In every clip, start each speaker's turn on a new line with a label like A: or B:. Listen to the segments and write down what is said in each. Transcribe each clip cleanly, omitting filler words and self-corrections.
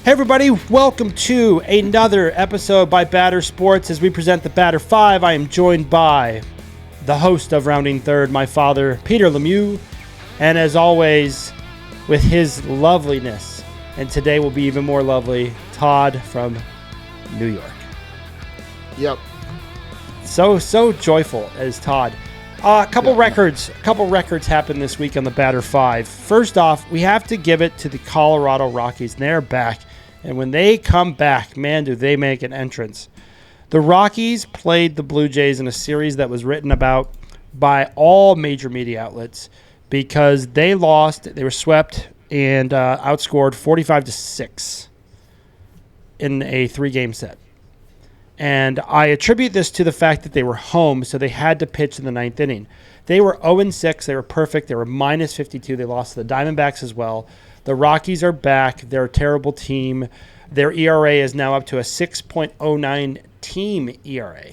A: Hey everybody, welcome to another episode by Badder Sports as we present the Badder 5. I am joined by the host of Rounding Third, my father, Peter Lemieux, and as always, with his loveliness, and today will be even more lovely, Todd from New York.
B: Yep.
A: So joyful as Todd. A couple records happened this week on the Badder 5. First off, we have to give it to the Colorado Rockies. They're back. And when they come back, man, do they make an entrance. The Rockies played the Blue Jays in a series that was written about by all major media outlets because they lost, they were swept, and outscored 45-6 in a 3-game set. And I attribute this to the fact that they were home, so they had to pitch in the 9th inning. They were 0-6. They were perfect. They were minus 52. They lost to the Diamondbacks as well. The Rockies are back. They're a terrible team. Their ERA is now up to a 6.09 team ERA,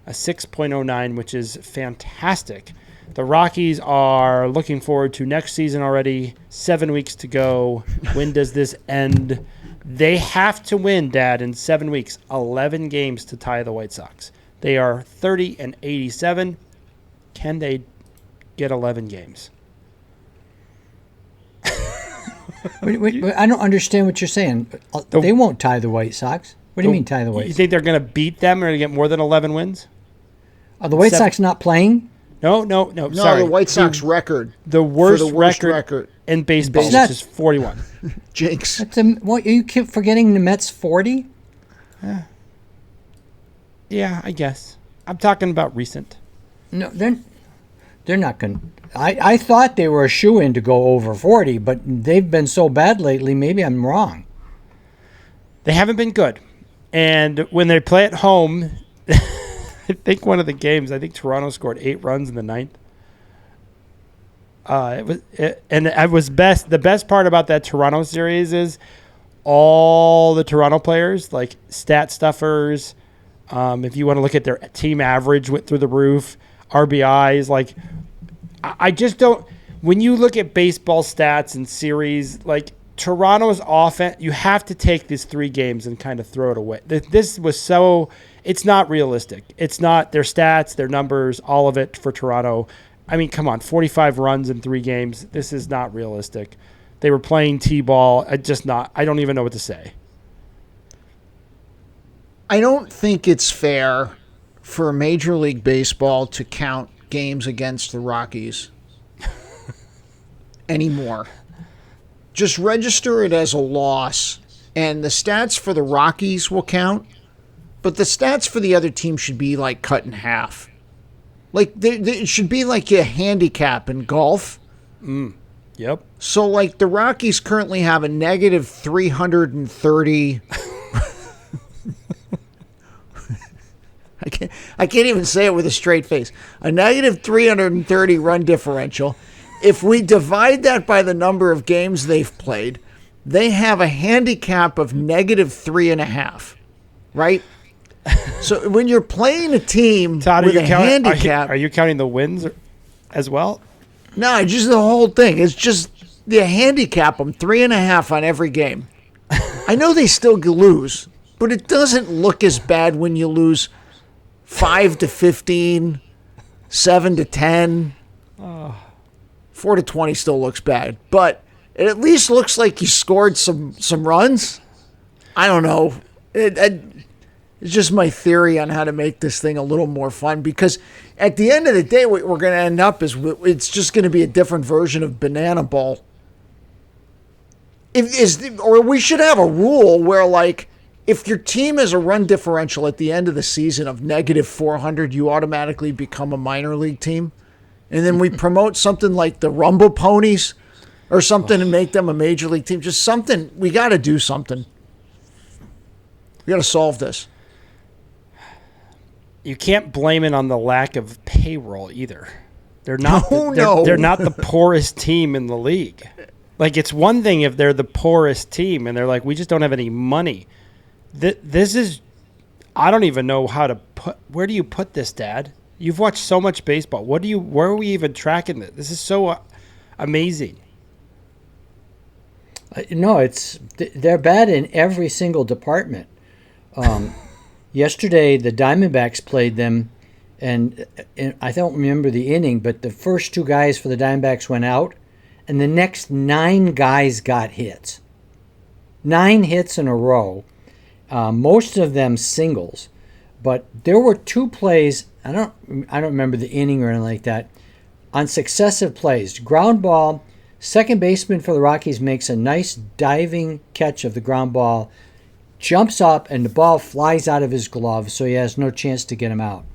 A: a 6.09, which is fantastic. The Rockies are looking forward to next season already. 7 weeks to go. When does this end? They have to win, Dad, in 7 weeks, 11 games to tie the White Sox. They are 30-87. Can they get 11 games?
C: Wait, I don't understand what you're saying. They won't tie the White Sox. What do you mean tie the White Sox?
A: You think they're going to beat them or to get more than 11 wins?
C: Are the White Sox not playing?
A: No, sorry.
B: The White Sox record.
A: The worst record in baseball, which is 41.
B: Jinx.
C: What, are you keep forgetting the Mets 40?
A: Yeah, I guess. I'm talking about recent.
C: No, they're not going to. I thought they were a shoo-in to go over 40, but they've been so bad lately, maybe I'm wrong.
A: They haven't been good. And when they play at home, I think one of the games, Toronto scored 8 runs in the 9th. The best part about that Toronto series is all the Toronto players, like stat stuffers, if you want to look at their team average, went through the roof, RBIs, like I just don't. When you look at baseball stats and series, like Toronto's offense, you have to take these 3 games and kind of throw it away. This was so. It's not realistic. It's not their stats, their numbers, all of it for Toronto. I mean, come on, 45 runs in 3 games. This is not realistic. They were playing T-ball. I don't even know what to say.
B: I don't think it's fair for Major League Baseball to count games against the Rockies anymore. Just register it as a loss, and the stats for the Rockies will count, but the stats for the other team should be like cut in half. Like it should be like a handicap in golf.
A: Yep.
B: So like the Rockies currently have a negative 330. I can't even say it with a straight face. A negative 330 run differential. If we divide that by the number of games they've played, they have a handicap of negative 3.5. Right? So when you're playing a team
A: Todd,
B: with a handicap...
A: Are you counting the wins as well?
B: No, just the whole thing. It's just the handicap them 3.5 on every game. I know they still lose, but it doesn't look as bad when you lose 5-15, 7-10. 4-20 still looks bad, but it at least looks like you scored some runs. I don't know. It's just my theory on how to make this thing a little more fun, because at the end of the day, what we're going to end up is it's just going to be a different version of Banana Ball. Or we should have a rule where, like, if your team has a run differential at the end of the season of negative 400, you automatically become a minor league team. And then we promote something like the Rumble Ponies or something and make them a major league team. Just something. We got to do something. We got to solve this.
A: You can't blame it on the lack of payroll either. They're not.
B: No.
A: They're not the poorest team in the league. Like, it's one thing if they're the poorest team and they're like, we just don't have any money. This is. I don't even know how to put. Where do you put this, Dad? You've watched so much baseball. Where are we even tracking this? This is so amazing.
C: No, they're bad in every single department. Yesterday, the Diamondbacks played them, and I don't remember the inning, but the first two guys for the Diamondbacks went out, and the next 9 guys got hits. 9 hits in a row, most of them singles. But there were 2 plays, I don't remember the inning or anything like that, on successive plays. Ground ball, second baseman for the Rockies makes a nice diving catch of the ground ball, jumps up, and the ball flies out of his glove, so he has no chance to get him out.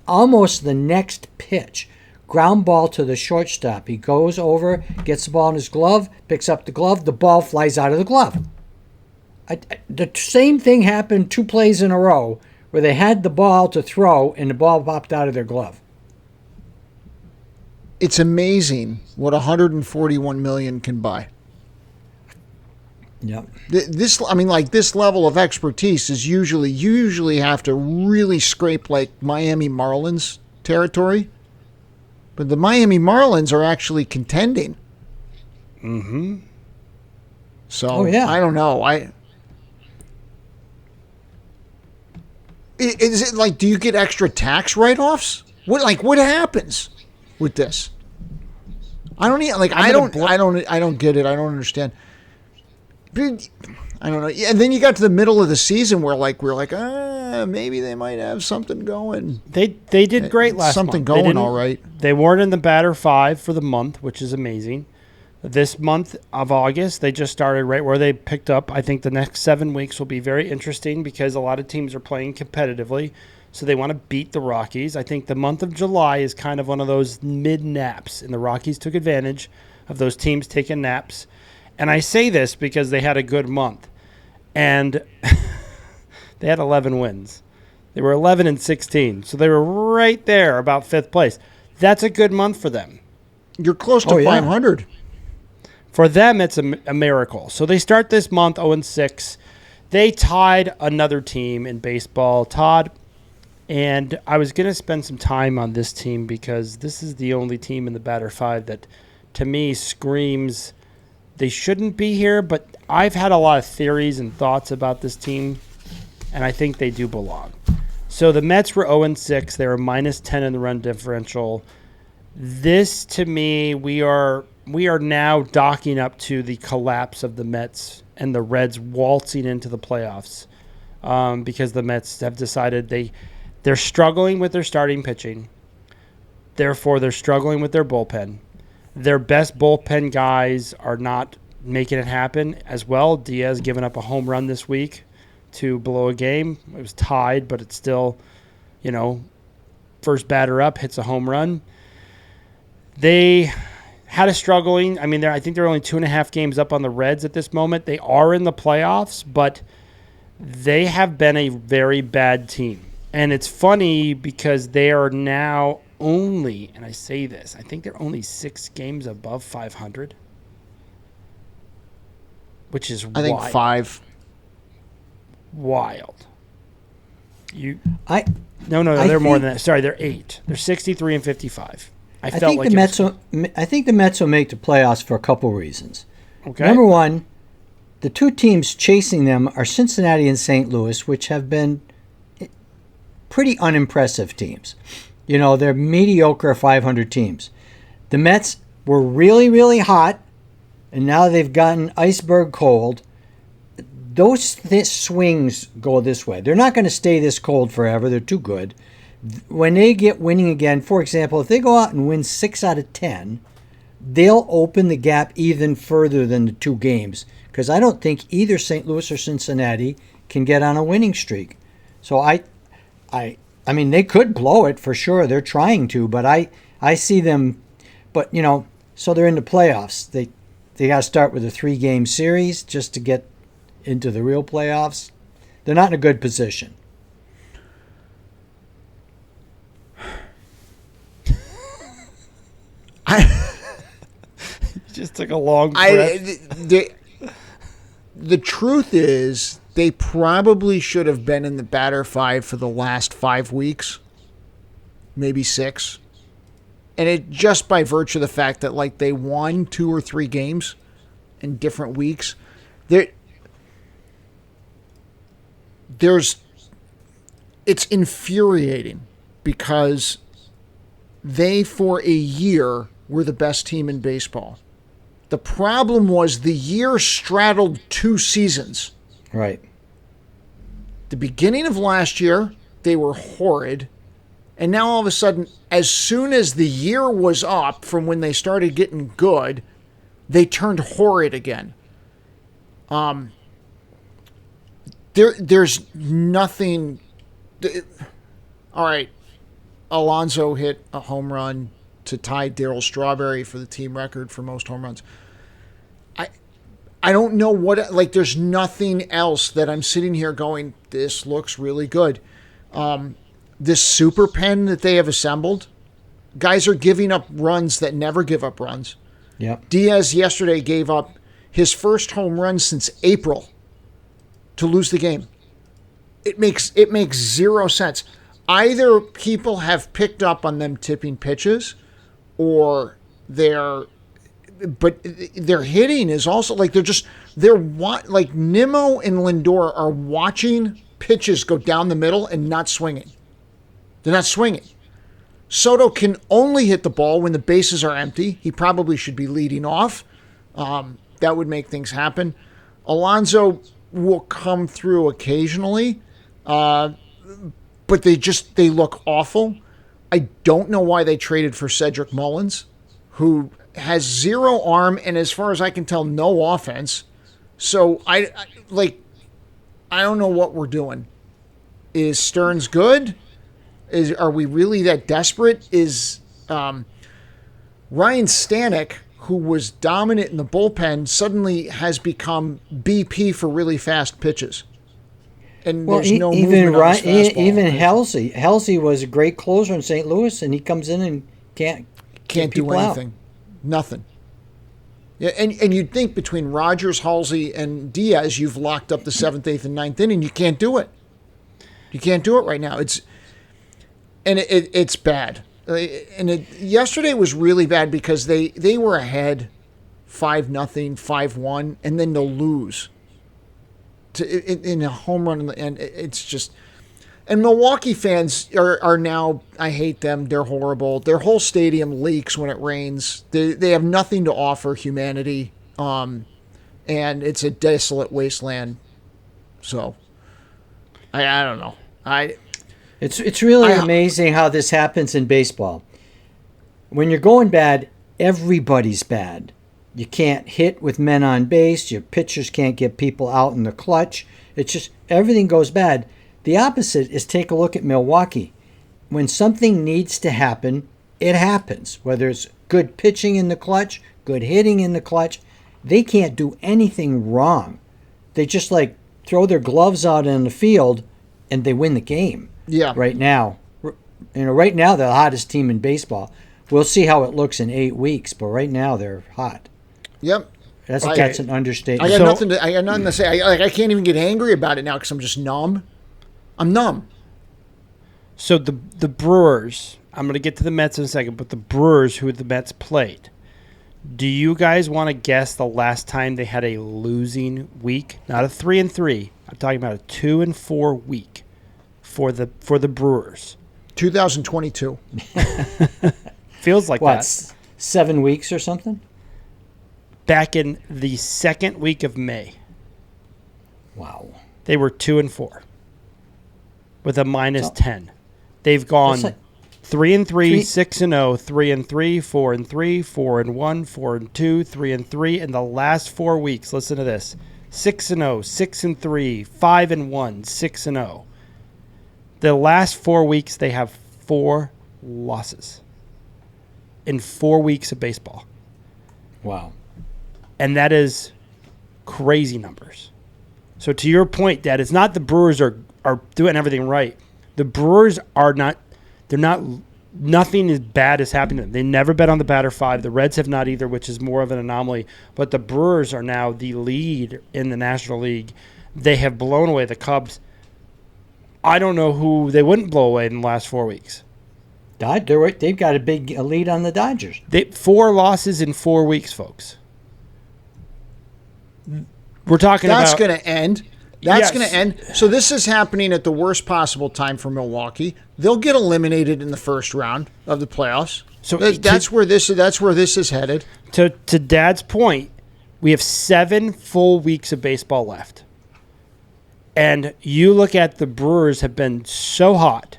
C: Almost the next pitch, ground ball to the shortstop. He goes over, gets the ball in his glove, picks up the glove, the ball flies out of the glove. The same thing happened 2 plays in a row where they had the ball to throw and the ball popped out of their glove.
B: It's amazing what 141 million can buy.
C: Yep.
B: This level of expertise is you usually have to really scrape like Miami Marlins territory. But the Miami Marlins are actually contending.
A: Mm-hmm.
B: So, I don't know. Is it like, do you get extra tax write-offs? What happens with this? I don't get it. I don't understand. But I don't know. Yeah, and then you got to the middle of the season where we're like, maybe they might have something going.
A: They did great last month.
B: Something going all right.
A: They weren't in the batter 5 for the month, which is amazing. This month of August, they just started right where they picked up. I think the next 7 weeks will be very interesting because a lot of teams are playing competitively, so they want to beat the Rockies. I think the month of July is kind of one of those mid-naps, and the Rockies took advantage of those teams taking naps. And I say this because they had a good month, and they had 11 wins. They were 11-16, so they were right there about 5th place. That's a good month for them.
B: You're close to 500.
A: For them, it's a miracle. So they start this month 0-6. They tied another team in baseball, Todd. And I was going to spend some time on this team because this is the only team in the batter 5 that, to me, screams they shouldn't be here. But I've had a lot of theories and thoughts about this team, and I think they do belong. So the Mets were 0-6. They were -10 in the run differential. This, to me, we are now docking up to the collapse of the Mets and the Reds waltzing into the playoffs because the Mets have decided they're struggling with their starting pitching. Therefore, they're struggling with their bullpen. Their best bullpen guys are not making it happen as well. Diaz giving up a home run this week to blow a game. It was tied, but it's still, first batter up, hits a home run. They had a struggling. I think they're only 2.5 games up on the Reds at this moment. They are in the playoffs, but they have been a very bad team. And it's funny because they are now only, and I say this, I think they're only 6 games above 500, which is
B: I think 5.
A: Wild. No, they're more than that. Sorry, they're 8. They're 63-55. I think
C: the Mets will make the playoffs for a couple reasons.
A: Okay.
C: Number one, the 2 teams chasing them are Cincinnati and St. Louis, which have been pretty unimpressive teams. They're mediocre 500 teams. The Mets were really, really hot, and now they've gotten iceberg cold. Those swings go this way. They're not going to stay this cold forever. They're too good. When they get winning again, for example, if they go out and win 6 out of 10, they'll open the gap even further than the 2 games because I don't think either St. Louis or Cincinnati can get on a winning streak. So I mean, they could blow it for sure. They're trying to, but I see them. But so they're in the playoffs. They got to start with a 3-game series just to get into the real playoffs. They're not in a good position.
A: Just took a long breath.
B: The truth is, they probably should have been in the batter 5 for the last 5 weeks, maybe 6. And it just by virtue of the fact that they won 2 or 3 games in different weeks. It's infuriating because they, for a year, were the best team in baseball. The problem was the year straddled 2 seasons.
C: Right.
B: The beginning of last year, they were horrid. And now all of a sudden, as soon as the year was up from when they started getting good, they turned horrid again. There's nothing. All right, Alonso hit a home run to tie Darryl Strawberry for the team record for most home runs. I don't know what, like, there's nothing else that I'm sitting here going, this looks really good. This super pen that they have assembled, guys are giving up runs that never give up runs.
C: Yep.
B: Diaz yesterday gave up his first home run since April to lose the game. It makes zero sense. Either people have picked up on them tipping pitches, or their hitting is also like like Nimmo and Lindor are watching pitches go down the middle and not swinging. They're not swinging. Soto can only hit the ball when the bases are empty. He probably should be leading off. That would make things happen. Alonso will come through occasionally, but they look awful. I don't know why they traded for Cedric Mullins, who has zero arm and, as far as I can tell, no offense. So I don't know what we're doing. Is Stearns good? Are we really that desperate? Is Ryan Stanek, who was dominant in the bullpen, suddenly has become BP for really fast pitches? And there's no movement on his fastball.
C: Even Halsey was a great closer in St. Louis, and he comes in and can't
B: do anything. Nothing. Yeah, and you'd think between Rogers, Halsey, and Diaz, you've locked up the 7th, 8th, and 9th inning. You can't do it. You can't do it right now. It's bad. Yesterday was really bad because they were ahead 5-0, 5-1, and then they'll lose in a home run, and it's just. And Milwaukee fans are now, I hate them. They're horrible. Their whole stadium leaks when it rains. They have nothing to offer humanity, and it's a desolate wasteland. So, I don't know.
C: It's really amazing how this happens in baseball. When you're going bad, everybody's bad. You can't hit with men on base. Your pitchers can't get people out in the clutch. It's just everything goes bad. The opposite is, take a look at Milwaukee. When something needs to happen, it happens. Whether it's good pitching in the clutch, good hitting in the clutch, they can't do anything wrong. They just throw their gloves out in the field and they win the game.
B: Yeah.
C: Right now. Right now they're the hottest team in baseball. We'll see how it looks in 8 weeks, but right now they're hot.
B: Yep.
C: That's an understatement.
B: I got nothing to say. I can't even get angry about it now because I'm just numb. I'm numb.
A: So the Brewers, I'm going to get to the Mets in a second, but the Brewers, who the Mets played, do you guys want to guess the last time they had a losing week? Not a 3-3. I'm talking about a 2-4 week for the Brewers.
B: 2022.
A: Feels like
C: what,
A: that.
C: 7 weeks or something?
A: Back in the second week of May.
C: Wow.
A: They were 2-4 with a -10. They've gone 3-3, 6-0, 3-3, 4-3, 4-1, 4-2, 3-3 in the last 4 weeks. Listen to this: 6-0, 6-3, 5-1, 6-0. The last 4 weeks, they have 4 losses in 4 weeks of baseball.
C: Wow.
A: And that is crazy numbers. So to your point, Dad, it's not the Brewers are doing everything right. The Brewers are not. They're not. Nothing as bad is happening to them. They never bet on the batter 5. The Reds have not either, which is more of an anomaly. But the Brewers are now the lead in the National League. They have blown away the Cubs. I don't know who they wouldn't blow away in the last 4 weeks.
C: They've got a big lead on the Dodgers.
A: 4 losses in 4 weeks, folks. We're talking
B: That's
A: about...
B: going to end. That's
A: Yes.
B: going to end. So this is happening at the worst possible time for Milwaukee. They'll get eliminated in the first round of the playoffs.
A: So
B: That's where this is headed.
A: To Dad's point, we have 7 full weeks of baseball left. And you look at the Brewers have been so hot.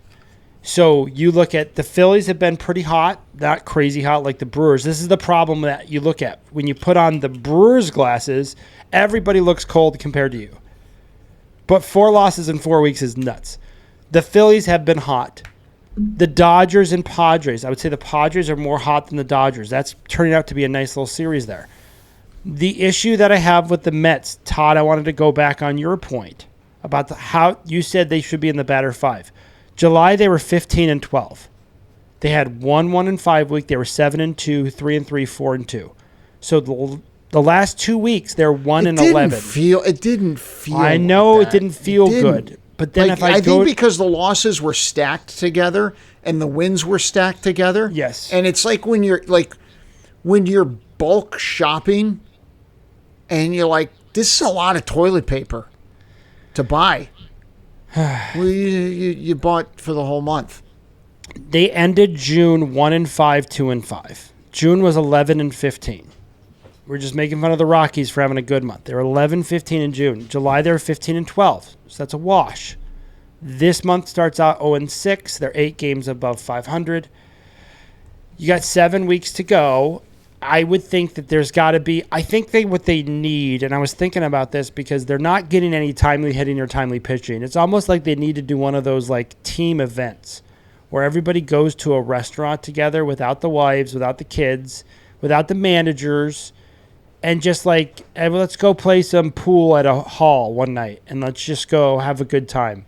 A: So you look at the Phillies have been pretty hot, not crazy hot like the Brewers. This is the problem that you look at. When you put on the Brewers glasses, everybody looks cold compared to you. But 4 losses in 4 weeks is nuts. The Phillies have been hot. The Dodgers and Padres, I would say the Padres are more hot than the Dodgers. That's turning out to be a nice little series there. The issue that I have with the Mets, Todd, I wanted to go back on your point about how you said they should be in the batter 5. July, they were 15-12. They had 1-1-5 week. They were 7-2, 3-3, 4-2. So the last 2 weeks, they're 1-11.
B: It didn't feel.
A: I know
B: like
A: it didn't feel good, but then if
B: I think because the losses were stacked together and the wins were stacked together.
A: Yes.
B: And it's like when you're bulk shopping, and you're like, this is a lot of toilet paper to buy. Well, you bought for the whole month.
A: They ended June 1-5, 2-5. June was 11-15. We're just making fun of the Rockies for having a good month. They were 11-15 in June. July, they were 15-12. So that's a wash. This month starts out 0-6. They're 8 games above 500. You got 7 weeks to go. I would think that there's got to be... I think what they need, and I was thinking about this because they're not getting any timely hitting or timely pitching. It's almost like they need to do one of those like team events where everybody goes to a restaurant together without the wives, without the kids, without the managers, and just like, hey, let's go play some pool at a hall one night and let's just go have a good time.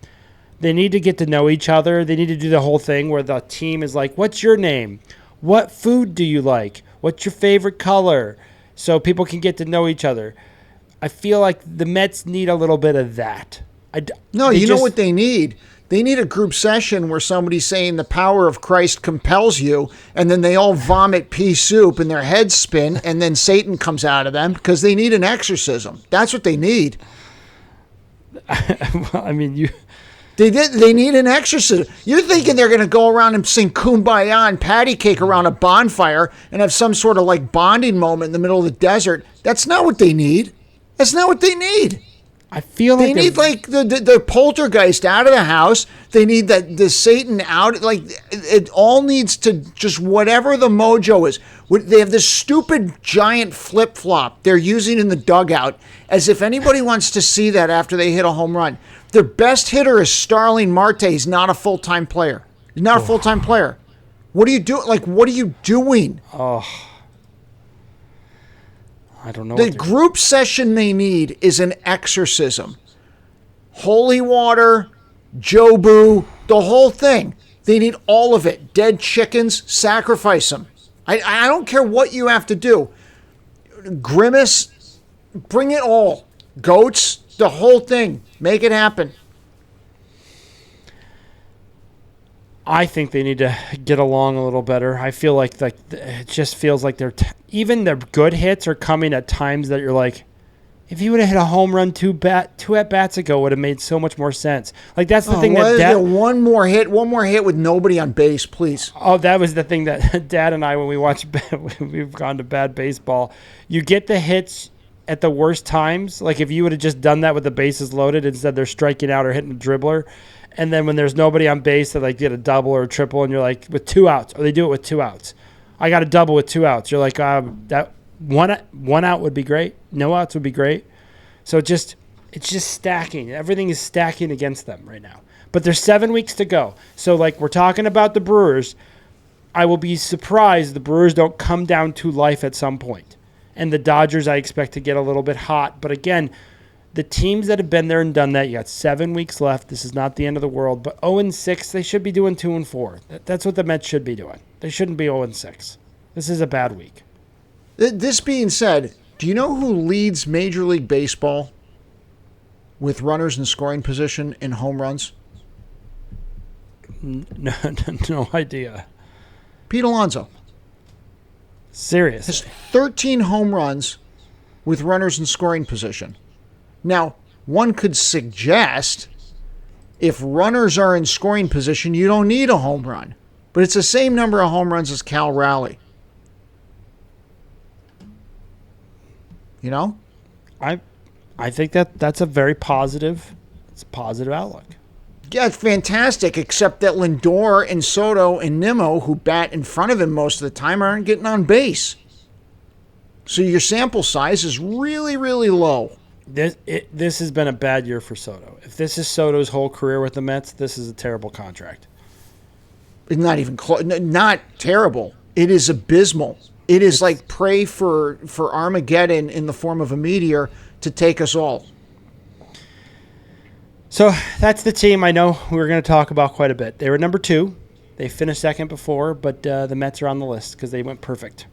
A: They need to get to know each other. They need to do the whole thing where the team is like, what's your name? What food do you like? What's your favorite color? So people can get to know each other. I feel like the Mets need a little bit of that.
B: No, you know what they need? They need a group session where somebody's saying the power of Christ compels you, and then they all vomit pea soup and their heads spin, and then Satan comes out of them because they need an exorcism. That's what they need.
A: Well, I mean,
B: They need an exorcism. You're thinking they're going to go around and sing Kumbaya and patty cake around a bonfire and have some sort of like bonding moment in the middle of the desert. That's not what they need. That's not what they need.
A: I feel like
B: they need like the poltergeist out of the house. They need the Satan out. Like it all needs to just whatever the mojo is. They have this stupid giant flip flop they're using in the dugout, as if anybody wants to see that after they hit a home run. Their best hitter is Starling Marte. He's not a full-time player. He's not a full-time player. What are you doing? Like, what are you doing?
A: Oh, I don't know.
B: The group session they need is an exorcism. Holy water, Jobu, the whole thing. They need all of it. Dead chickens, sacrifice them. I don't care what you have to do. Grimace, bring it all. Goats, the whole thing. Make it happen.
A: I think they need to get along a little better. I feel like it just feels like even their good hits are coming at times that you're like, if you would have hit a home run two at-bats ago, would have made so much more sense. Like that's the thing
B: one more hit with nobody on base, please.
A: Oh, that was the thing that Dad and I, when we watch, we've gone to bad baseball. You get the hits at the worst times. Like if you would have just done that with the bases loaded instead they're striking out or hitting a dribbler. And then when there's nobody on base, they like get a double or a triple, and you're like with 2 outs, or they do it with 2 outs. I got a double with 2 outs. You're like, that one out would be great. No outs would be great. So it's just stacking. Everything is stacking against them right now. But there's 7 weeks to go. So like we're talking about the Brewers, I will be surprised the Brewers don't come down to life at some point. And the Dodgers I expect to get a little bit hot. But again, the teams that have been there and done that, you got 7 weeks left. This is not the end of the world. But 0-6, they should be doing 2-4. That's what the Mets should be doing. They shouldn't be 0-6. This is a bad week.
B: This being said, do you know who leads Major League Baseball with runners in scoring position in home runs?
A: No idea.
B: Pete Alonso.
A: Seriously.
B: Has 13 home runs with runners in scoring position. Now, one could suggest if runners are in scoring position, you don't need a home run. But it's the same number of home runs as Cal Raleigh. You know?
A: I think that's a very positive, it's a positive outlook.
B: Yeah, it's fantastic, except that Lindor and Soto and Nimmo, who bat in front of him most of the time, aren't getting on base. So your sample size is really, really low.
A: This has been a bad year for Soto. If this is Soto's whole career with the Mets, this is a terrible contract.
B: It's not even close. Not terrible. It is abysmal. It is like prey for Armageddon in the form of a meteor to take us all.
A: So that's the team I know we were going to talk about quite a bit. They were number 2. They finished second before, but the Mets are on the list because they went perfect.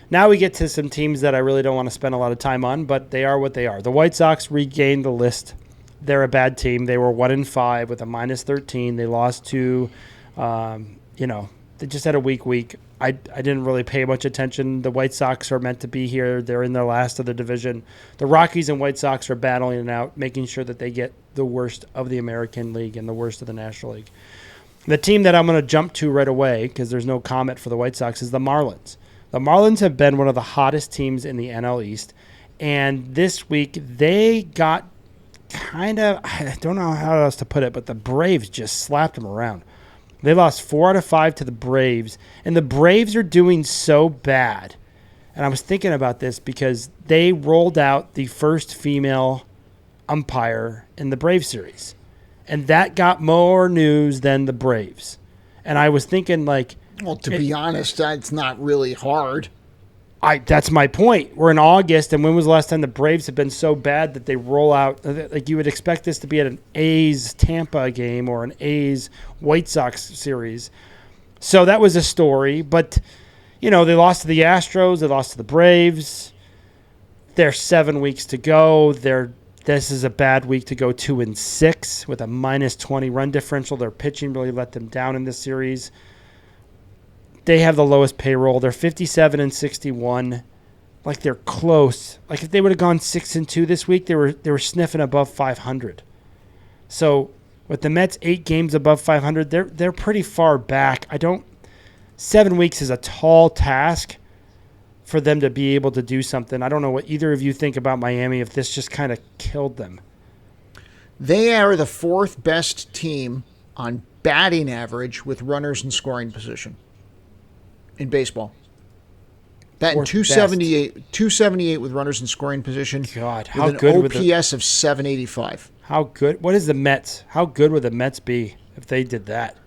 A: Now we get to some teams that I really don't want to spend a lot of time on, but they are what they are. The White Sox regained the list. They're a bad team. They were 1-5 with a -13. They lost to, they just had a weak week. I didn't really pay much attention. The White Sox are meant to be here. They're in their last of the division. The Rockies and White Sox are battling it out, making sure that they get the worst of the American League and the worst of the National League. The team that I'm going to jump to right away, because there's no comment for the White Sox, is the Marlins. The Marlins have been one of the hottest teams in the NL East, and this week they got I don't know how else to put it, but the Braves just slapped them around. They lost 4 out of 5 to the Braves, and the Braves are doing so bad. And I was thinking about this because they rolled out the first female umpire in the Braves series, and that got more news than the Braves. And I was thinking,
B: well, to be honest, it's not really hard.
A: That's my point. We're in August, and when was the last time the Braves have been so bad that they roll out? Like, you would expect this to be at an A's Tampa game or an A's White Sox series. So that was a story. But, they lost to the Astros. They lost to the Braves. There's 7 weeks to go. This is a bad week to go 2-6 with a -20 run differential. Their pitching really let them down in this series. They have the lowest payroll. They're 57-61. Like, they're close. Like, if they would have gone 6-2 this week, they were sniffing above 500. So with the Mets 8 games above 500, they're pretty far back. 7 weeks is a tall task for them to be able to do something. I don't know what either of you think about Miami, if this just kind of killed them.
B: They are the 4th best team on batting average with runners in scoring position in baseball. Batting 278 with runners in scoring position.
A: God, how
B: with
A: good
B: an
A: would
B: OPS of 785.
A: How good? What is the Mets? How good would the Mets be if they did that?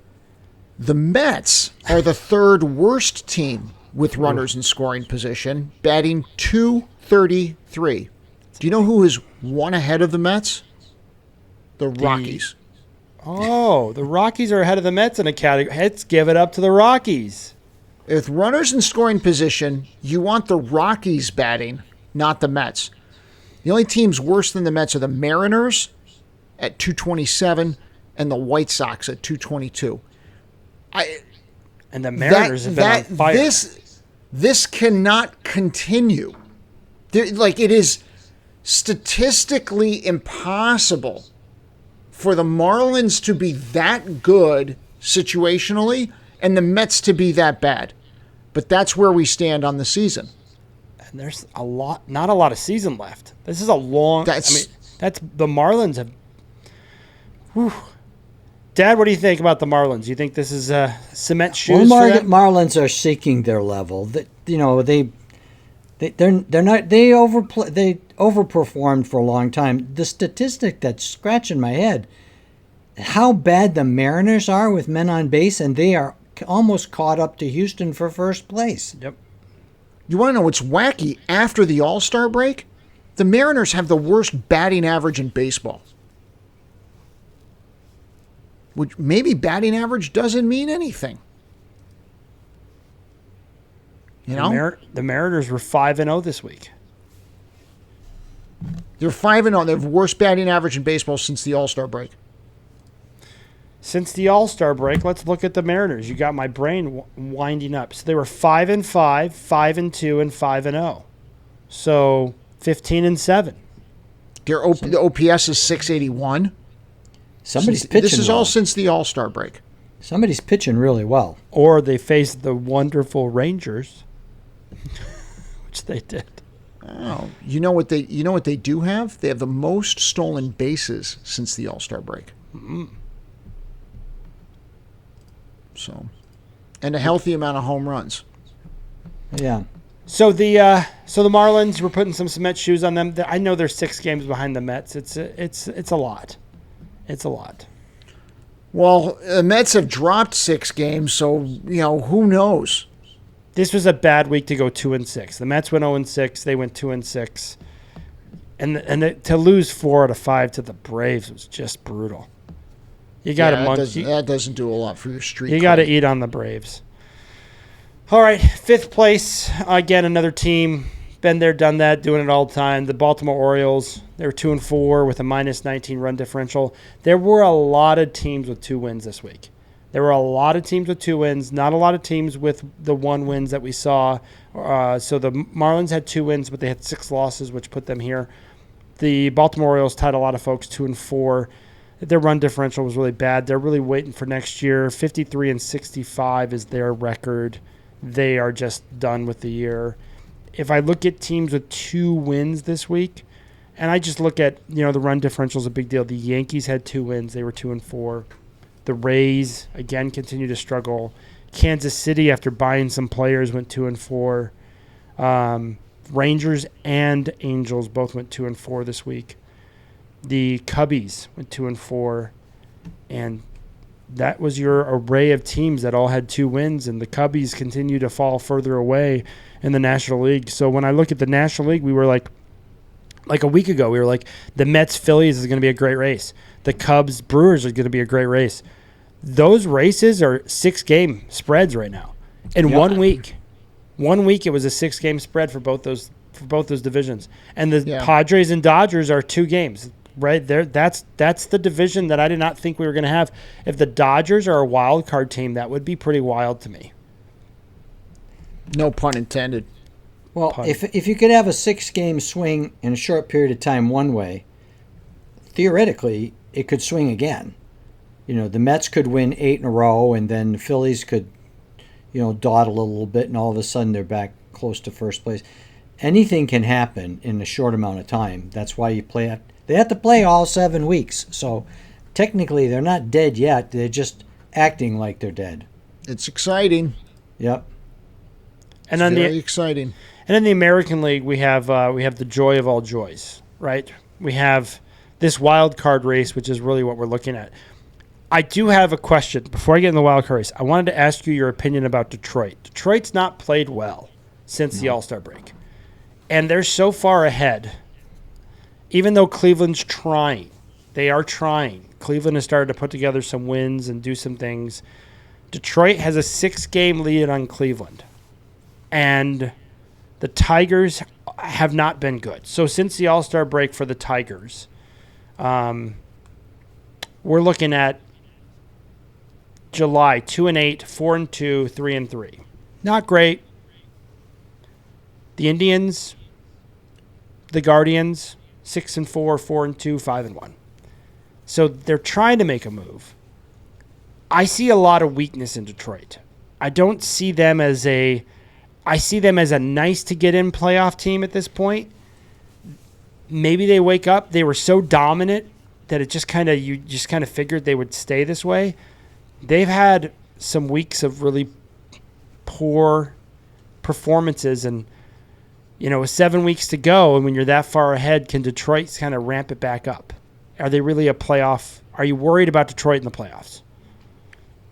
B: The Mets are the 3rd worst team with runners in scoring position, batting 233. Do you know who is one ahead of the Mets? The Rockies.
A: Oh, the Rockies are ahead of the Mets in a category. Let's give it up to the Rockies.
B: With runners in scoring position, you want the Rockies batting, not the Mets. The only teams worse than the Mets are the Mariners at 227 and the White Sox at 222.
A: And the Mariners have been on fire.
B: This cannot continue. It is statistically impossible for the Marlins to be that good situationally and the Mets to be that bad. But that's where we stand on the season.
A: And there's not a lot of season left. This is a long. That's the Marlins have. Whew. Dad, what do you think about the Marlins? You think this is cement shoes for them?
C: Marlins are seeking their level. They overperformed for a long time. The statistic that's scratching my head: how bad the Mariners are with men on base, and they are almost caught up to Houston for first place.
A: Yep.
B: You want to know what's wacky? After the All-Star break, the Mariners have the worst batting average in baseball. Which maybe batting average doesn't mean anything. You know?
A: The Mariners were 5-0 this week.
B: They're 5-0. They have worst batting average in baseball since the All-Star break.
A: Since the All-Star break, let's look at the Mariners. You got my brain winding up. So they were 5-5, 5-2, and 5-0. So 15-7.
B: The OPS is 681.
C: Somebody's pitching.
B: This is
C: well.
B: all since the All-Star break.
C: Somebody's pitching really well.
A: Or they faced the wonderful Rangers, which they did.
B: Oh, you know what they do have? They have the most stolen bases since the All-Star break.
A: Mm-hmm.
B: So, and a healthy amount of home runs.
C: Yeah.
A: So the Marlins, we're putting some cement shoes on them. I know they're 6 games behind the Mets. It's a lot. It's a lot.
B: Well, the Mets have dropped 6 games, so who knows?
A: This was a bad week to go 2-6. The Mets went 0-6. They went 2-6, and to lose 4 out of 5 to the Braves was just brutal. You got to
B: that doesn't do a lot for your streak.
A: You got to eat on the Braves. All right, 5th place again. Another team, been there, done that, doing it all the time. The Baltimore Orioles. They were 2-4 with a -19 run differential. There were a lot of teams with 2 wins this week. There were a lot of teams with 2 wins, not a lot of teams with the 1 wins that we saw. So the Marlins had 2 wins, but they had 6 losses, which put them here. The Baltimore Orioles tied a lot of folks 2-4. Their run differential was really bad. They're really waiting for next year. 53-65 is their record. They are just done with the year. If I look at teams with 2 wins this week, and I just look at, the run differential is a big deal. The Yankees had 2 wins. They were 2-4. The Rays, again, continue to struggle. Kansas City, after buying some players, went 2-4. Rangers and Angels both went 2-4 this week. The Cubbies went 2-4. And that was your array of teams that all had 2 wins, and the Cubbies continue to fall further away in the National League. So when I look at the National League, we were like a week ago, we were like, the Mets-Phillies is going to be a great race. The Cubs-Brewers are going to be a great race. Those races are 6-game spreads right now. In 1 week. 1 week, it was a 6-game spread for both those divisions. And the Padres and Dodgers are 2 games. Right there, that's the division that I did not think we were going to have. If the Dodgers are a wild card team, that would be pretty wild to me.
B: No pun intended.
C: Well, if you could have a 6-game swing in a short period of time one way, theoretically it could swing again. The Mets could win 8 in a row, and then the Phillies could, dawdle a little bit, and all of a sudden they're back close to first place. Anything can happen in a short amount of time. That's why you play. They have to play all 7 weeks, so technically they're not dead yet. They're just acting like they're dead.
B: It's exciting.
C: Yep.
B: And it's very exciting.
A: And in the American League, we have the joy of all joys, right? We have this wild card race, which is really what we're looking at. I do have a question before I get in the wild card race. I wanted to ask you your opinion about Detroit. Detroit's not played well since the All-Star break, and they're so far ahead. Even though Cleveland's trying, they are trying. Cleveland has started to put together some wins and do some things. Detroit has a 6-game lead on Cleveland. And the Tigers have not been good. So since the All-Star break for the Tigers, we're looking at July 2-8, 4-2, 3-3. Not great. The Indians, the Guardians, 6-4, 4-2, 5-1. So they're trying to make a move. I see a lot of weakness in Detroit. I don't see them as I see them as a nice to get in playoff team at this point. Maybe they wake up. They were so dominant that you just kind of figured they would stay this way. They've had some weeks of really poor performances, and with 7 weeks to go, and when you're that far ahead, can Detroit kind of ramp it back up? Are they really a playoff? Are you worried about Detroit in the playoffs?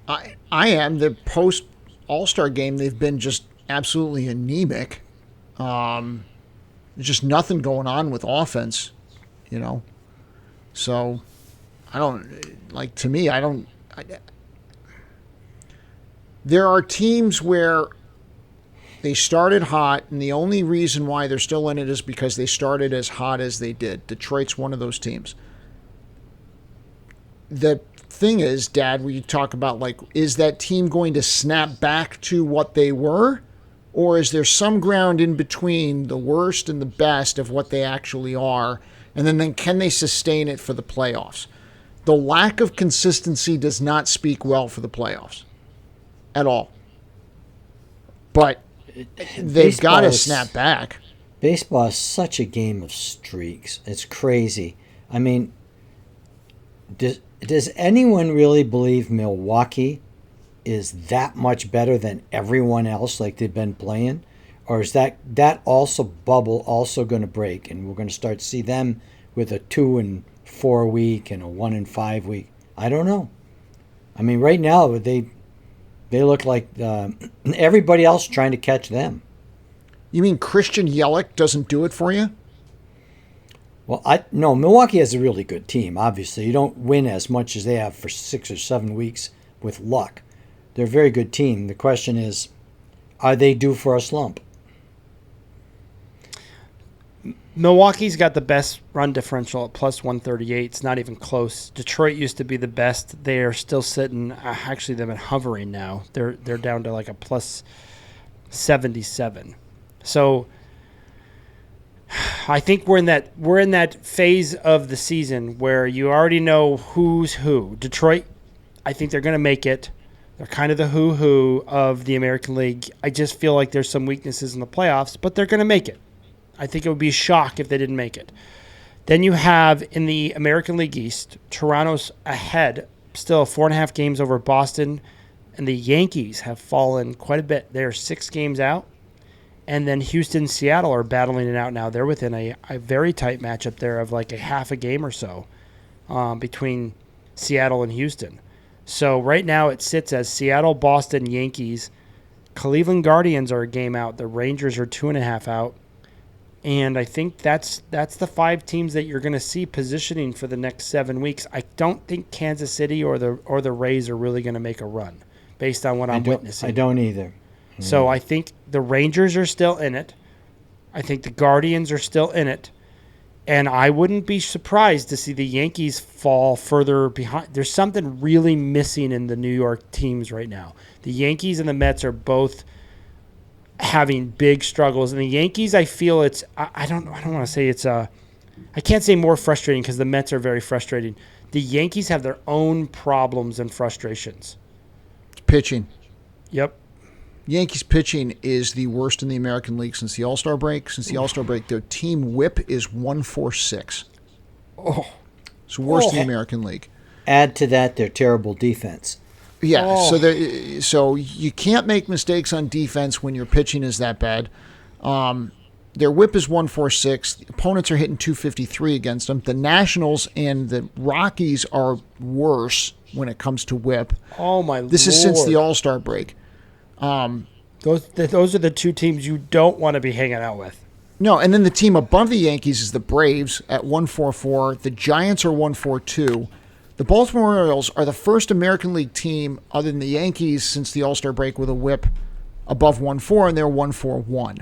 B: I am. The post All-Star game, they've been just absolutely anemic. There's just nothing going on with offense, So I don't to me. There are teams where they started hot, and the only reason why they're still in it is because they started as hot as they did. Detroit's one of those teams. The thing is, Dad, we talk about, is that team going to snap back to what they were? Or is there some ground in between the worst and the best of what they actually are? And then can they sustain it for the playoffs? The lack of consistency does not speak well for the playoffs at all. But they've got to snap back.
C: Baseball is such a game of streaks. It's crazy. I mean, does anyone really believe Milwaukee is that much better than everyone else like they've been playing? Or is that also bubble also going to break and we're going to start to see them with a 2-4 week and a 1-5 week? I don't know. I mean, right now they look like everybody else trying to catch them.
B: You mean Christian Yelich doesn't do it for you?
C: Well, no, Milwaukee has a really good team, obviously. You don't win as much as they have for 6 or 7 weeks with luck. They're a very good team. The question is, are they due for a slump?
A: Milwaukee's got the best run differential at plus 138. It's not even close. Detroit used to be the best. They are still sitting. Actually, they've been hovering now. They're down to like a plus 77. So I think we're in that phase of the season where you already know who's who. Detroit, I think they're going to make it. They're kind of the who of the American League. I just feel like there's some weaknesses in the playoffs, but they're going to make it. I think it would be a shock if they didn't make it. Then you have in the American League East, Toronto's ahead, still 4.5 games over Boston, and the Yankees have fallen quite a bit. They're 6 games out. And then Houston and Seattle are battling it out now. They're within a very tight matchup there of like a half a game or so between Seattle and Houston. So right now it sits as Seattle, Boston, Yankees. Cleveland Guardians are a game out. The Rangers are 2.5 out. And I think that's the 5 teams that you're going to see positioning for the next 7 weeks. I don't think Kansas City or the Rays are really going to make a run based on what I'm witnessing.
C: I don't either.
A: So I think the Rangers are still in it. I think the Guardians are still in it. And I wouldn't be surprised to see the Yankees fall further behind. There's something really missing in the New York teams right now. The Yankees and the Mets are both having big struggles. And the Yankees, I feel I don't want to say I can't say more frustrating because the Mets are very frustrating. The Yankees have their own problems and frustrations.
B: It's pitching.
A: Yep.
B: Yankees pitching is the worst in the American League since the All-Star break. Since the All-Star break, their team whip is 146.
A: Oh.
B: It's worst in the American League.
C: Add to that their terrible defense.
B: Yeah,
A: Oh.
B: so you can't make mistakes on defense when your pitching is that bad. Their whip is 146. The opponents are hitting 253 against them. The Nationals and the Rockies are worse when it comes to whip.
A: Oh, my
B: This is since the All-Star break.
A: Those are the 2 teams you don't want to be hanging out with.
B: No, and then the team above the Yankees is the Braves at 144. The Giants are 142. The Baltimore Orioles are the first American League team other than the Yankees since the All-Star break with a whip above 1.4, and they're 141.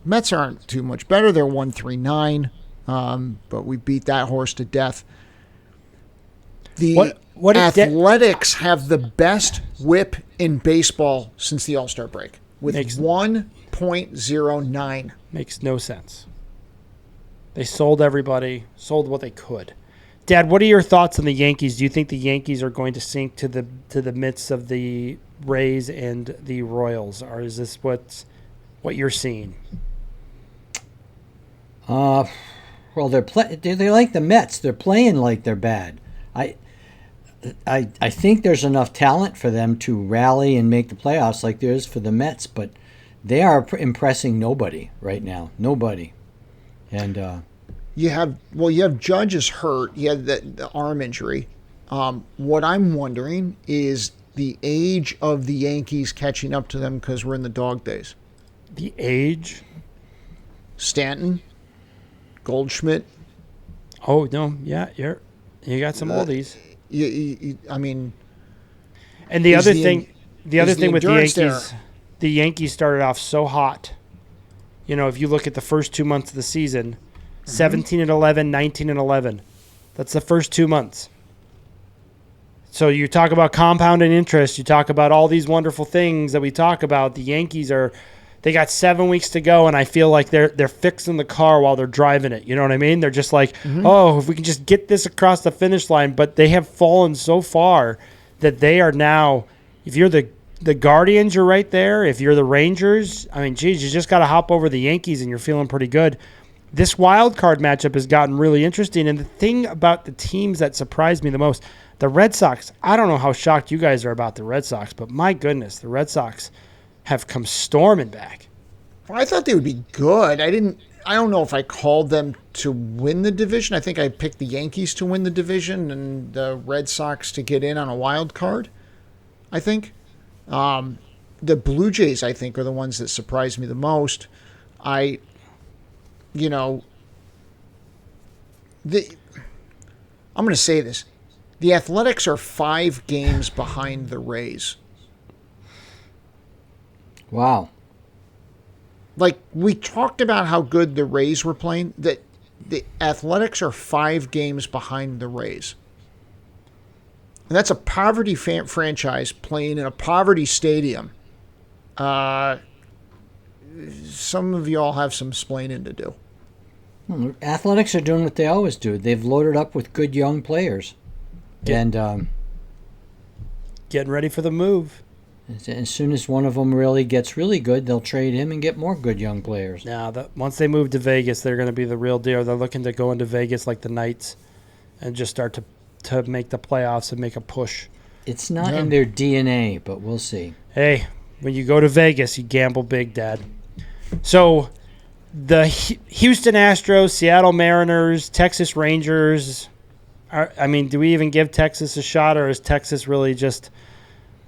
B: Mets aren't too much better. They're 139, but we beat that horse to death. The Athletics have the best whip in baseball since the All-Star break with 1.09.
A: Makes no sense. They sold everybody, sold what they could. Dad, what are your thoughts on the Yankees? Do you think the Yankees are going to sink to the midst of the Rays and the Royals, or is this what you're seeing?
C: Well, they're like the Mets. They're playing like they're bad. I think there's enough talent for them to rally and make the playoffs like there is for the Mets, but they are impressing nobody right now. Nobody. And
B: you have Judge is hurt. He had the arm injury. What I'm wondering is the age of the Yankees catching up to them because we're in the dog days.
A: The age?
B: Stanton, Goldschmidt.
A: Oh no, yeah, you got some oldies.
B: I mean,
A: and the other thing with the Yankees,
B: there.
A: The Yankees started off so hot. You know, if you look at the first 2 months of the season, 17-11, 19-11. That's the first 2 months. So you talk about compounding interest. You talk about all these wonderful things that we talk about. The Yankees they got 7 weeks to go, and I feel like they're fixing the car while they're driving it. You know what I mean? They're just like, oh, if we can just get this across the finish line. But they have fallen so far that they are now, if you're the Guardians, you're right there. If you're the Rangers, I mean, geez, you just got to hop over the Yankees, and you're feeling pretty good. This wild card matchup has gotten really interesting. And the thing about the teams that surprised me the most, the Red Sox, I don't know how shocked you guys are about the Red Sox, but my goodness, the Red Sox have come storming back.
B: Well, I thought they would be good. I don't know if I called them to win the division. I think I picked the Yankees to win the division and the Red Sox to get in on a wild card, I think. The Blue Jays, I think, are the ones that surprised me the most. I'm going to say this. The Athletics are 5 games behind the Rays.
C: Wow.
B: Like, we talked about how good the Rays were playing. The Athletics are 5 games behind the Rays. And that's a poverty franchise playing in a poverty stadium. Some of y'all have some splaining to do.
C: Athletics are doing what they always do. They've loaded up with good young players. And
A: getting ready for the move.
C: As soon as one of them really gets really good, they'll trade him and get more good young players.
A: Now, once they move to Vegas, they're going to be the real deal. They're looking to go into Vegas like the Knights and just start to make the playoffs and make a push.
C: It's not in their DNA, but we'll see.
A: Hey, when you go to Vegas, you gamble big, Dad. So the Houston Astros, Seattle Mariners, Texas Rangers, do we even give Texas a shot, or is Texas really just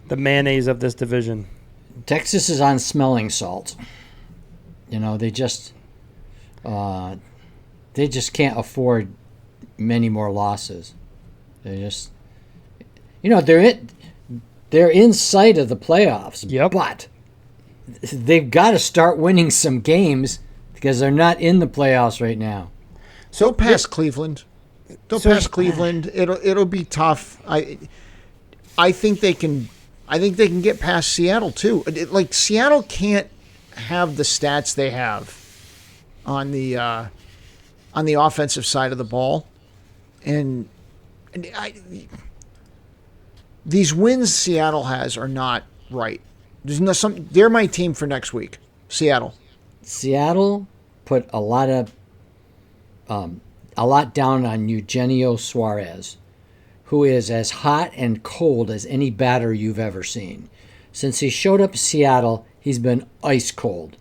A: the mayonnaise of this division?
C: Texas is on smelling salt. They just can't afford many more losses. They just, they're in sight of the playoffs.
A: Yep.
C: But they've got to start winning some games because they're not in the playoffs right now.
B: So past Cleveland. Past Cleveland. It'll be tough. I think they can get past Seattle too. Like, Seattle can't have the stats they have on the offensive side of the ball, and these wins Seattle has are not right. They're my team for next week. Seattle.
C: Seattle put a lot down on Eugenio Suarez, who is as hot and cold as any batter you've ever seen. Since he showed up in Seattle, he's been ice cold.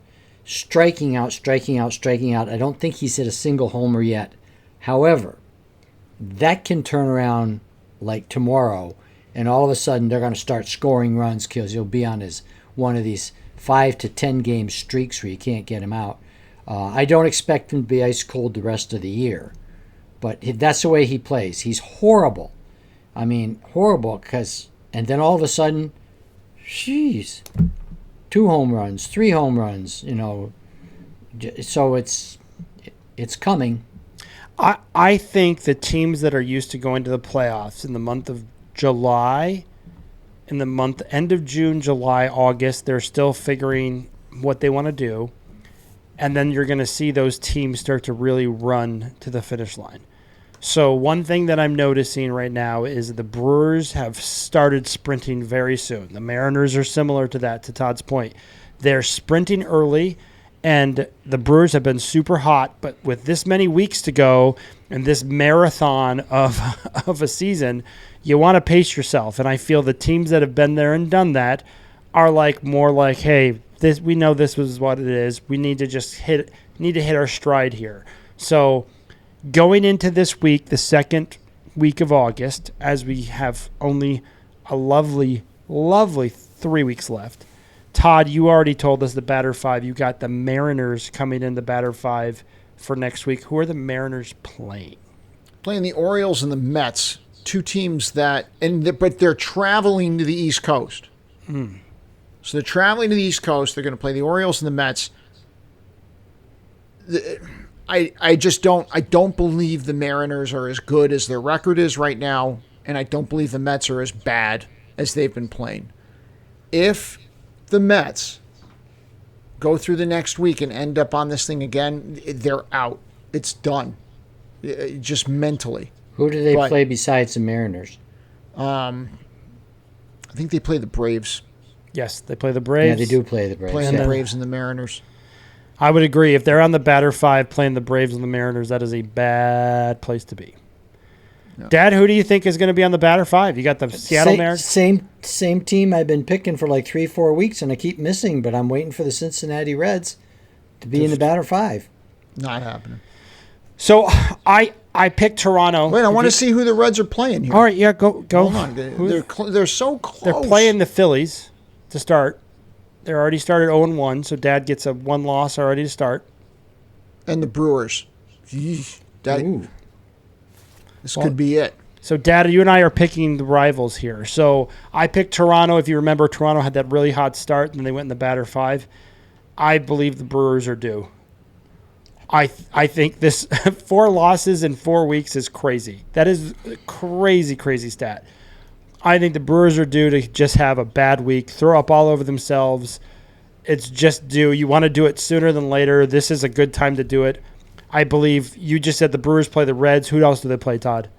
C: Striking out. I don't think he's hit a single homer yet. However, that can turn around like tomorrow, and all of a sudden they're going to start scoring runs because he'll be on one of these 5 to 10 game streaks where you can't get him out. I don't expect him to be ice cold the rest of the year, but that's the way he plays. He's horrible. Horrible, and then all of a sudden, 2 home runs, 3 home runs, so it's coming.
A: I think the teams that are used to going to the playoffs in the month of July, in the end of June, July, August, they're still figuring what they want to do, and then you're going to see those teams start to really run to the finish line. So one thing that I'm noticing right now is the Brewers have started sprinting very soon. The Mariners are similar to that, to Todd's point. They're sprinting early, and the Brewers have been super hot. But with this many weeks to go and this marathon of a season, you want to pace yourself. And I feel the teams that have been there and done that are more like, hey, we know this was what it is. We need to just hit our stride here. So going into this week, the second week of August, as we have only a lovely, lovely 3 weeks left. Todd, you already told us the batter 5. You got the Mariners coming in the batter 5 for next week. Who are the Mariners playing?
B: Playing the Orioles and the Mets, 2 teams but they're traveling to the East Coast. So they're traveling to the East Coast. They're going to play the Orioles and the Mets. I don't believe the Mariners are as good as their record is right now. and I don't believe the Mets are as bad as they've been playing. If the Mets go through the next week and end up on this thing again, they're out. It's done. Just mentally.
C: Who do they play besides the Mariners?
B: I think they play the Braves.
A: Yes, they play the Braves.
C: Yeah, they do play the Braves.
B: Playing the Braves and the Mariners.
A: I would agree. If they're on the batter 5 playing the Braves and the Mariners, that is a bad place to be. Yeah. Dad, who do you think is going to be on the batter 5? You got the Seattle Mariners?
C: Same team I've been picking for like 3-4 weeks, and I keep missing, but I'm waiting for the Cincinnati Reds to be in the batter 5.
B: Not happening.
A: So I picked Toronto.
B: Wait, I want to see who the Reds are playing here.
A: All right, yeah, go.
B: Hold on. They're so close.
A: They're playing the Phillies to start. They're already started 0-1, so Dad gets a 1 loss already to start.
B: And the Brewers. This could be it.
A: So, Dad, you and I are picking the rivals here. So, I picked Toronto. If you remember, Toronto had that really hot start, and then they went in the batter 5. I believe the Brewers are due. I think this 4 losses in 4 weeks is crazy. That is a crazy, crazy stat. I think the Brewers are due to just have a bad week, throw up all over themselves. It's just due. You want to do it sooner than later. This is a good time to do it. I believe you just said the Brewers play the Reds. Who else do they play, Todd?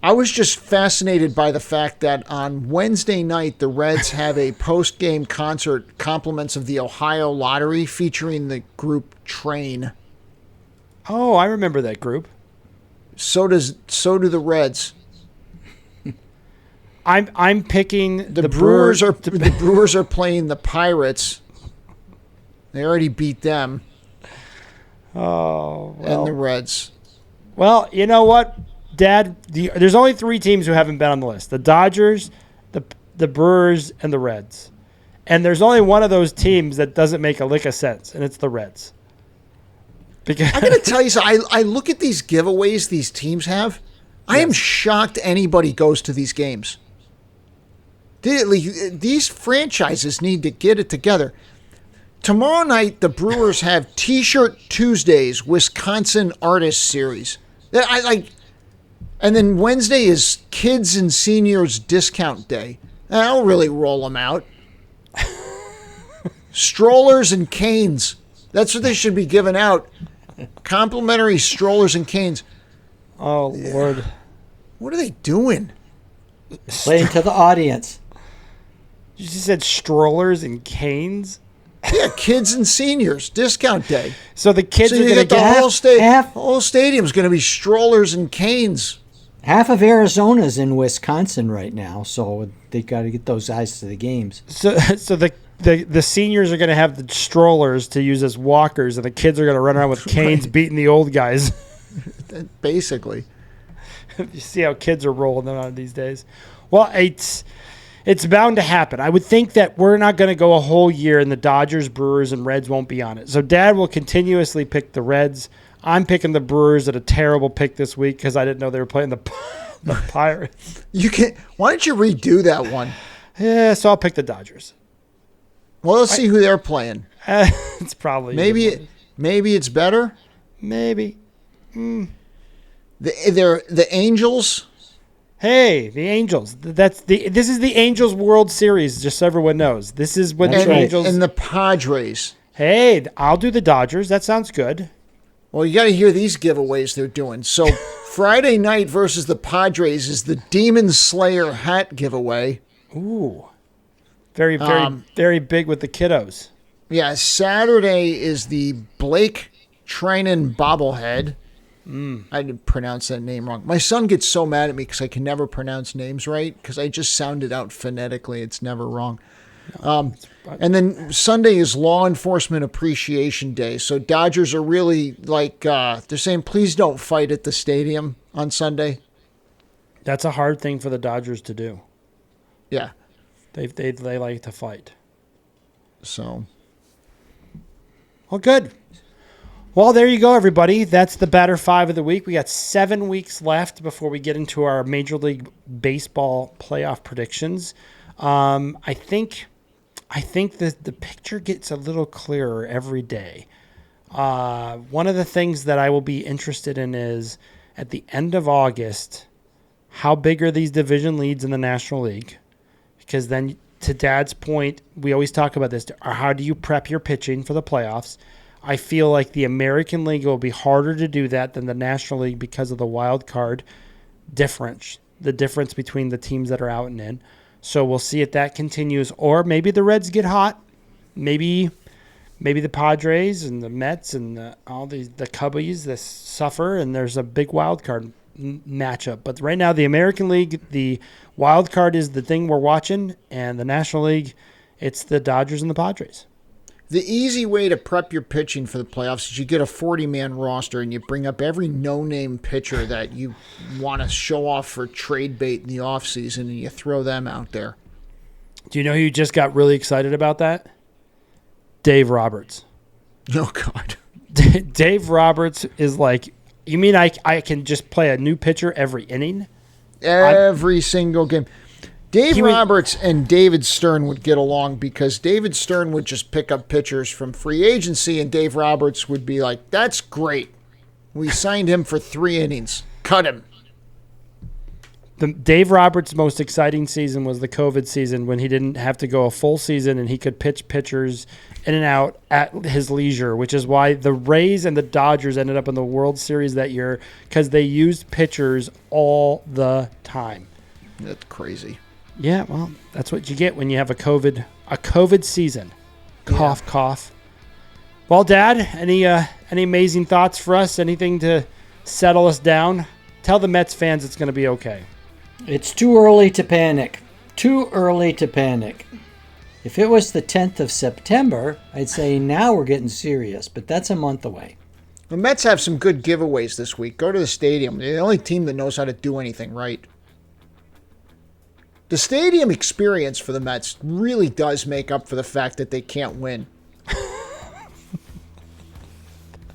B: I was just fascinated by the fact that on Wednesday night, the Reds have a post-game concert, compliments of the Ohio Lottery, featuring the group Train.
A: Oh, I remember that group.
B: So do the Reds.
A: I'm picking
B: the Brewers. The Brewers are playing the Pirates. They already beat them.
A: Oh, well.
B: And the Reds.
A: Well, you know what, Dad? There's only 3 teams who haven't been on the list: the Dodgers, the Brewers, and the Reds. And there's only one of those teams that doesn't make a lick of sense, and it's the Reds. Because
B: I got to tell you something. I look at these giveaways these teams have. I am shocked anybody goes to these games. These franchises need to get it together. Tomorrow night, the Brewers have T-shirt Tuesdays, Wisconsin Artist Series. And then Wednesday is Kids and Seniors Discount Day. I'll really roll them out. Strollers and canes. That's what they should be giving out. Complimentary strollers and canes.
A: Oh, Lord.
B: What are they doing?
C: Playing to the audience.
A: You just said strollers and canes?
B: Yeah, Kids and Seniors Discount Day.
A: So the kids are going to
B: get the whole stadium's going to be strollers and canes.
C: Half of Arizona's in Wisconsin right now, so they got to get those guys to the games.
A: So the seniors are going to have the strollers to use as walkers, and the kids are going to run around with canes beating the old guys.
B: Basically.
A: You see how kids are rolling on these days. Well, it's bound to happen. I would think that we're not going to go a whole year and the Dodgers, Brewers, and Reds won't be on it. So Dad will continuously pick the Reds. I'm picking the Brewers at a terrible pick this week because I didn't know they were playing the Pirates.
B: Why don't you redo that one?
A: Yeah, so I'll pick the Dodgers.
B: Well, let's see who they're playing.
A: It's probably
B: maybe it's better.
A: Maybe.
B: The Angels.
A: Hey, the Angels. This is the Angels World Series, just so everyone knows. This is when the Angels
B: and the Padres.
A: Hey, I'll do the Dodgers. That sounds good.
B: Well, you got to hear these giveaways they're doing. So Friday night versus the Padres is the Demon Slayer hat giveaway.
A: Ooh. Very, very, very big with the kiddos.
B: Yeah, Saturday is the Blake Trinan bobblehead. I didn't pronounce that name wrong. My son gets so mad at me because I can never pronounce names right because I just sound it out phonetically. It's never wrong. And then Sunday is Law Enforcement Appreciation Day. So Dodgers are really they're saying, please don't fight at the stadium on Sunday.
A: That's a hard thing for the Dodgers to do.
B: Yeah.
A: They like to fight.
B: So.
A: Well, good. Well, there you go, everybody. That's the Batter 5 of the week. We got 7 weeks left before we get into our Major League Baseball playoff predictions. I think the picture gets a little clearer every day. One of the things that I will be interested in is at the end of August, how big are these division leads in the National League? Because then, to Dad's point, we always talk about this. How do you prep your pitching for the playoffs? I feel like the American League will be harder to do that than the National League because of the wild card difference, the difference between the teams that are out and in. So we'll see if that continues. Or maybe the Reds get hot. Maybe the Padres and the Mets and all the Cubbies that suffer, and there's a big wild card matchup. But right now, the American League, the wild card is the thing we're watching, and the National League, it's the Dodgers and the Padres.
B: The easy way to prep your pitching for the playoffs is you get a 40-man roster and you bring up every no-name pitcher that you want to show off for trade bait in the offseason, and you throw them out there.
A: Do you know who just got really excited about that? Dave Roberts.
B: Oh, God.
A: Dave Roberts is like, you mean I can just play a new pitcher every inning?
B: Every single game. Dave Roberts and David Stern would get along because David Stern would just pick up pitchers from free agency, and Dave Roberts would be like, that's great. We signed him for 3 innings. Cut him.
A: Dave Roberts' most exciting season was the COVID season when he didn't have to go a full season and he could pitch pitchers in and out at his leisure, which is why the Rays and the Dodgers ended up in the World Series that year, because they used pitchers all the time.
B: That's crazy.
A: Yeah, well, that's what you get when you have a COVID season. Cough, yeah. Cough. Well, Dad, any amazing thoughts for us? Anything to settle us down? Tell the Mets fans it's going to be okay.
C: It's too early to panic. Too early to panic. If it was the 10th of September, I'd say now we're getting serious, but that's a month away.
B: The Mets have some good giveaways this week. Go to the stadium. They're the only team that knows how to do anything right. The stadium experience for the Mets really does make up for the fact that they can't win.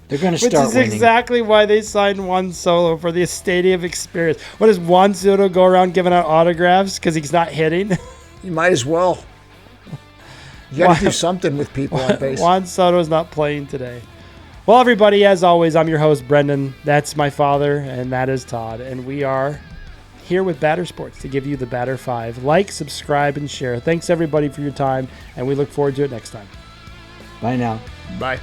C: They're going to start winning.
A: Which is exactly why they signed Juan Soto, for the stadium experience. What, does Juan Soto go around giving out autographs because he's not hitting?
B: You might as well. You got to do something with people on base.
A: Juan Soto's not playing today. Well, everybody, as always, I'm your host, Brendan. That's my father, and that is Todd. And we are here with Batter Sports to give you the Batter 5. Like, subscribe, and share. Thanks, everybody, for your time, and we look forward to it next time.
C: Bye now.
B: Bye.